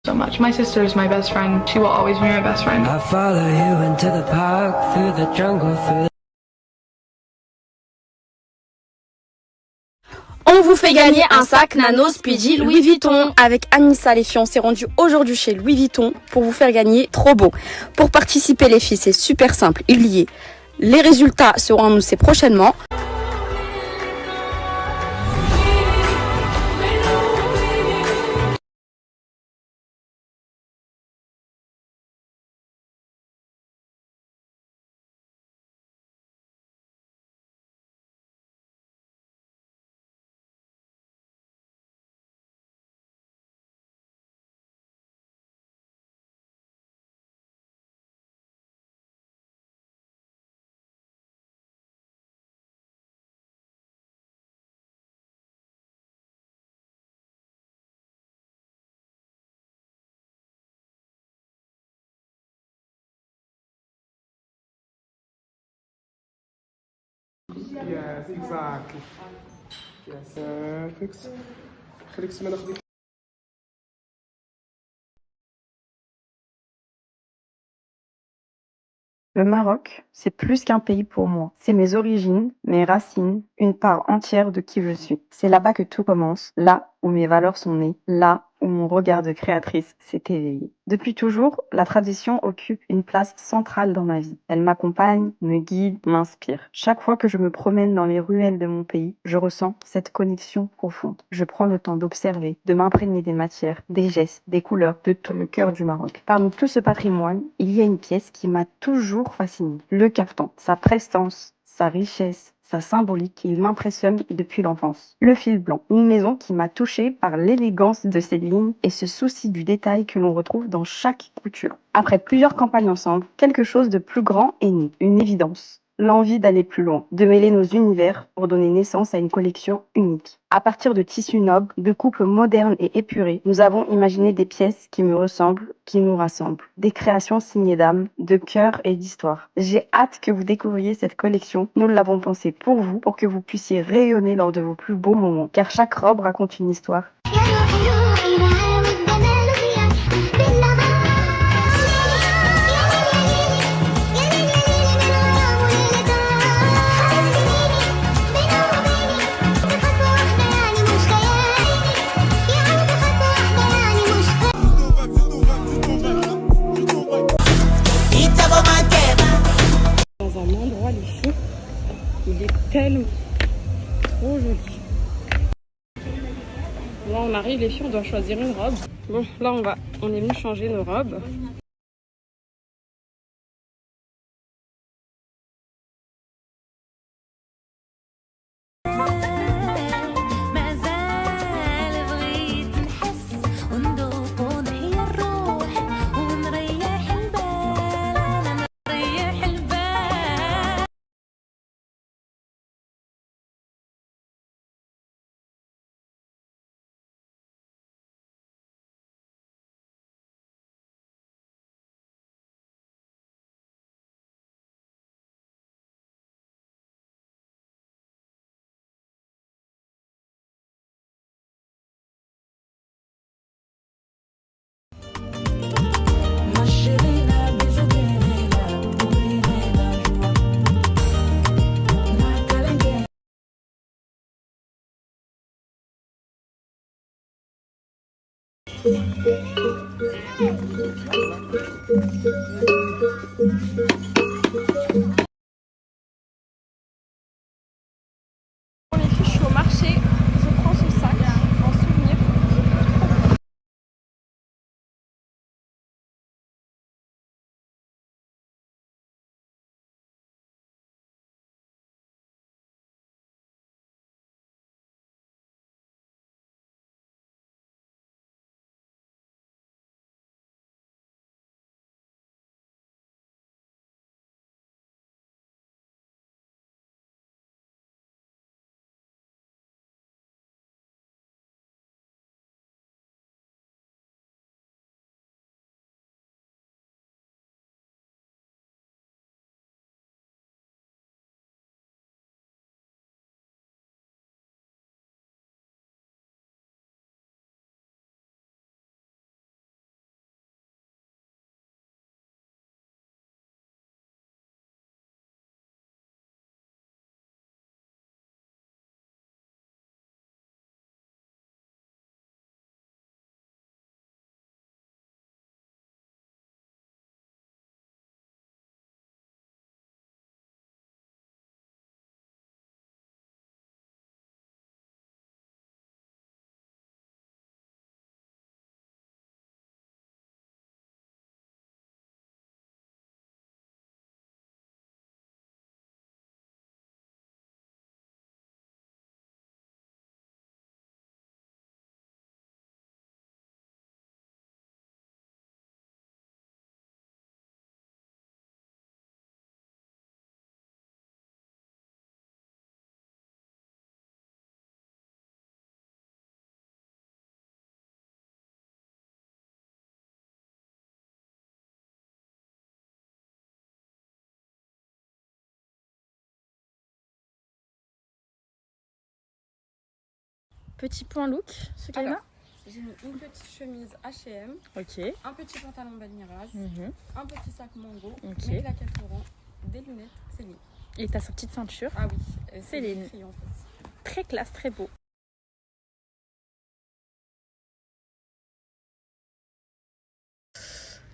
so much. My sister is my best friend. She will always be my best friend. I follow you into the park, through the jungle, through. On vous fait gagner un sac Nano Speedy Louis Vuitton. Avec Anissa, les filles, on s'est rendu aujourd'hui chez Louis Vuitton pour vous faire gagner trop beau. Pour participer, les filles, c'est super simple. Il y est. Les résultats seront annoncés prochainement. Yes, exactly. Yes. Perfect. خليك تسمى ناخذ. Le Maroc, c'est plus qu'un pays pour moi. C'est mes origines, mes racines, une part entière de qui je suis. C'est là-bas que tout commence, là où mes valeurs sont nées, là où mon regard de créatrice s'est éveillé. Depuis toujours, la tradition occupe une place centrale dans ma vie. Elle m'accompagne, me guide, m'inspire. Chaque fois que je me promène dans les ruelles de mon pays, je ressens cette connexion profonde. Je prends le temps d'observer, de m'imprégner des matières, des gestes, des couleurs, de tout le cœur du Maroc. Parmi tout ce patrimoine, il y a une pièce qui m'a toujours fascinée. Le kaftan. Sa prestance, sa richesse, sa symbolique, il m'impressionne depuis l'enfance. Le fil blanc, une maison qui m'a touchée par l'élégance de ses lignes et ce souci du détail que l'on retrouve dans chaque couture. Après plusieurs campagnes ensemble, quelque chose de plus grand est né, une évidence. L'envie d'aller plus loin, de mêler nos univers pour donner naissance à une collection unique. À partir de tissus nobles, de coupes modernes et épurées, nous avons imaginé des pièces qui me ressemblent, qui nous rassemblent. Des créations signées d'âme, de cœur et d'histoire. J'ai hâte que vous découvriez cette collection. Nous l'avons pensée pour vous, pour que vous puissiez rayonner lors de vos plus beaux moments. Car chaque robe raconte une histoire. Dans un endroit, les filles, il est tellement trop joli. Là, on arrive, les filles, on doit choisir une robe. Bon, là, on est venu changer nos robes. Petit point look, Soukaina. Alors, j'ai mis une petite chemise H&M, Ok. un petit pantalon Balmiraz, Mhm. un petit sac Mango, Ok. mes claquettes Laurent, des lunettes Céline. Et ta petite ceinture. Ah oui, Céline. écrit en face. Très classe, très beau.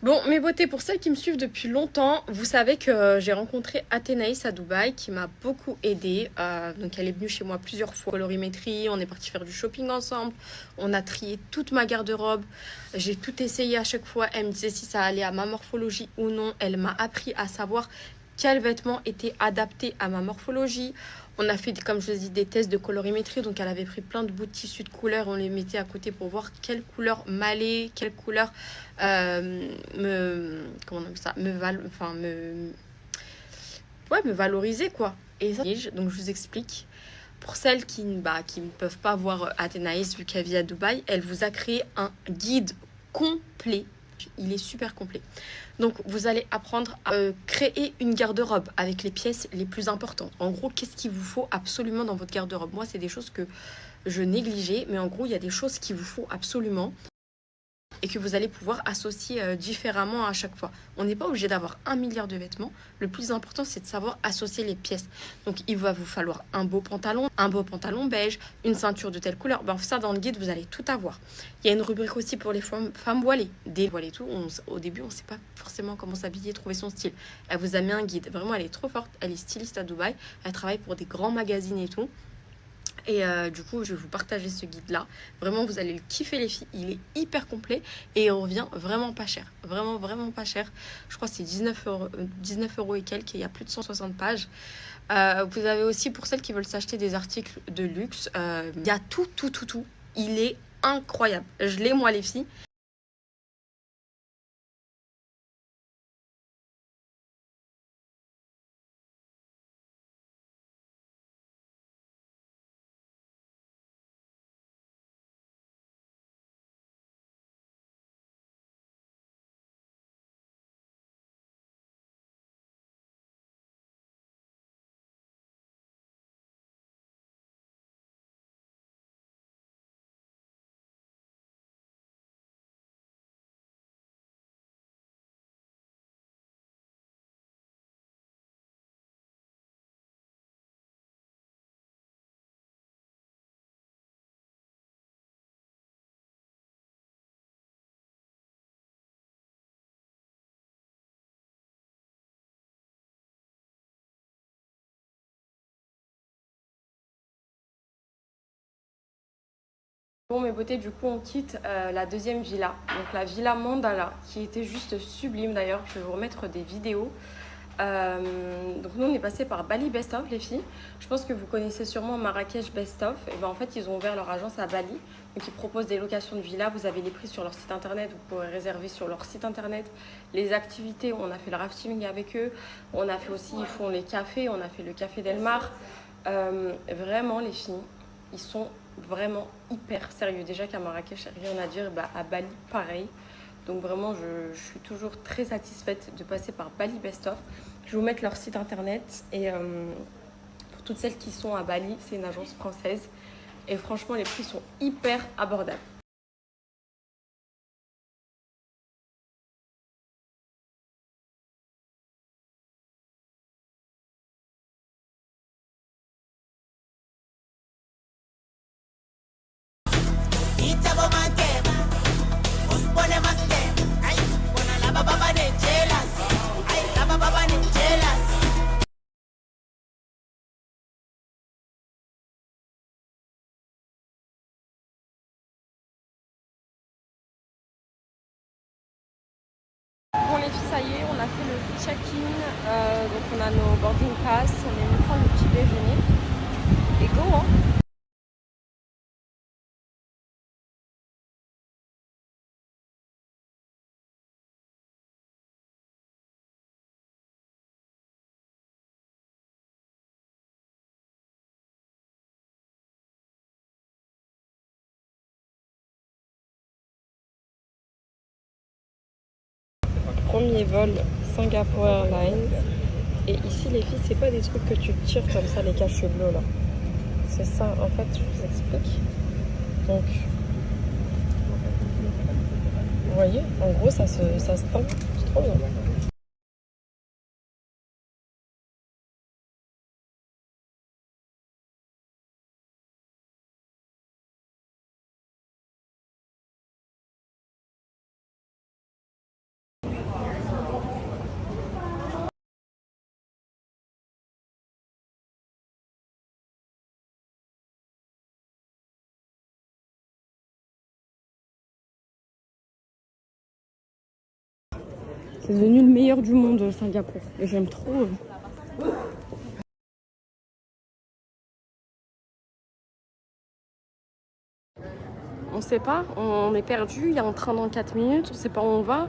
Bon, mes beautés, pour celles qui me suivent depuis longtemps, vous savez que j'ai rencontré Athénaïs à Dubaï qui m'a beaucoup aidée. Donc elle est venue chez moi plusieurs fois. Colorimétrie, on est parti faire du shopping ensemble. On a trié toute ma garde-robe. J'ai tout essayé à chaque fois. Elle me disait si ça allait à ma morphologie ou non. Elle m'a appris à savoir quels vêtements étaient adaptés à ma morphologie. On a fait, comme je vous ai dit, des tests de colorimétrie. Donc, elle avait pris plein de bouts de tissus de couleurs. On les mettait à côté pour voir quelle couleur m'allait, quelle couleur me valoriser, quoi. Et ça, donc, je vous explique. Pour celles qui ne peuvent pas voir Athénaïs, vu qu'elle vit à Dubaï, elle vous a créé un guide complet. Il est super complet. Donc, vous allez apprendre à créer une garde-robe avec les pièces les plus importantes. En gros, qu'est-ce qu'il vous faut absolument dans votre garde-robe? Moi, c'est des choses que je négligeais, mais en gros, il y a des choses qu'il vous faut absolument et que vous allez pouvoir associer différemment à chaque fois. On n'est pas obligé d'avoir 1 milliard de vêtements. Le plus important, c'est de savoir associer les pièces. Donc, il va vous falloir un beau pantalon beige, une ceinture de telle couleur. Ben, ça, dans le guide, vous allez tout avoir. Il y a une rubrique aussi pour les femmes voilées. Des voiles et tout, au début, on ne sait pas forcément comment s'habiller, trouver son style. Elle vous a mis un guide. Vraiment, elle est trop forte. Elle est styliste à Dubaï. Elle travaille pour des grands magazines et tout. Et du coup, je vais vous partager ce guide-là. Vraiment, vous allez le kiffer, les filles. Il est hyper complet et il revient vraiment pas cher. Vraiment, vraiment pas cher. Je crois que c'est 19 euros et quelques. Et il y a plus de 160 pages. Vous avez aussi, pour celles qui veulent s'acheter des articles de luxe, il y a tout. Il est incroyable. Je l'ai, moi, les filles. Bon, mes beautés, du coup, on quitte la deuxième villa. Donc, la villa Mandala, qui était juste sublime d'ailleurs. Je vais vous remettre des vidéos. Donc, nous, on est passé par Bali Best Of, les filles. Je pense que vous connaissez sûrement Marrakech Best Of. Et ben, en fait, ils ont ouvert leur agence à Bali. Donc, ils proposent des locations de villas. Vous avez les prix sur leur site internet. Vous pourrez réserver sur leur site internet. Les activités, on a fait le rafting avec eux. On a fait aussi, ils font les cafés. On a fait le café Del Mar. Vraiment, les filles, ils sont vraiment hyper sérieux. Déjà qu'à Marrakech, rien à dire. Bah, à Bali, pareil. Donc vraiment, je suis toujours très satisfaite de passer par Bali Best Of. Je vais vous mettre leur site internet. Et pour toutes celles qui sont à Bali, c'est une agence française. Et franchement, les prix sont hyper abordables. Bon les filles, ça y est, on a fait le check-in, donc on a nos boarding pass, on est venu prendre le petit déjeuner et go hein. Premier vol Singapore Airlines. Et ici les filles, c'est pas des trucs que tu tires comme ça, les caches bleus là. C'est ça, en fait, je vous explique. Donc, vous voyez, en gros, ça se tend. C'est trop bien. C'est devenu le meilleur du monde, Singapour. Et j'aime trop. On sait pas, on est perdu. Il y a un train dans 4 minutes, on sait pas où on va.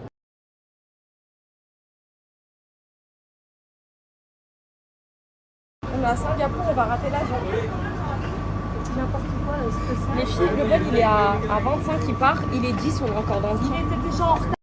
On est à Singapour, on va rater l'avion. N'importe quoi, les filles, le vol il est à 25, il part, il est 10, on est encore dans le train. Il était déjà en retard.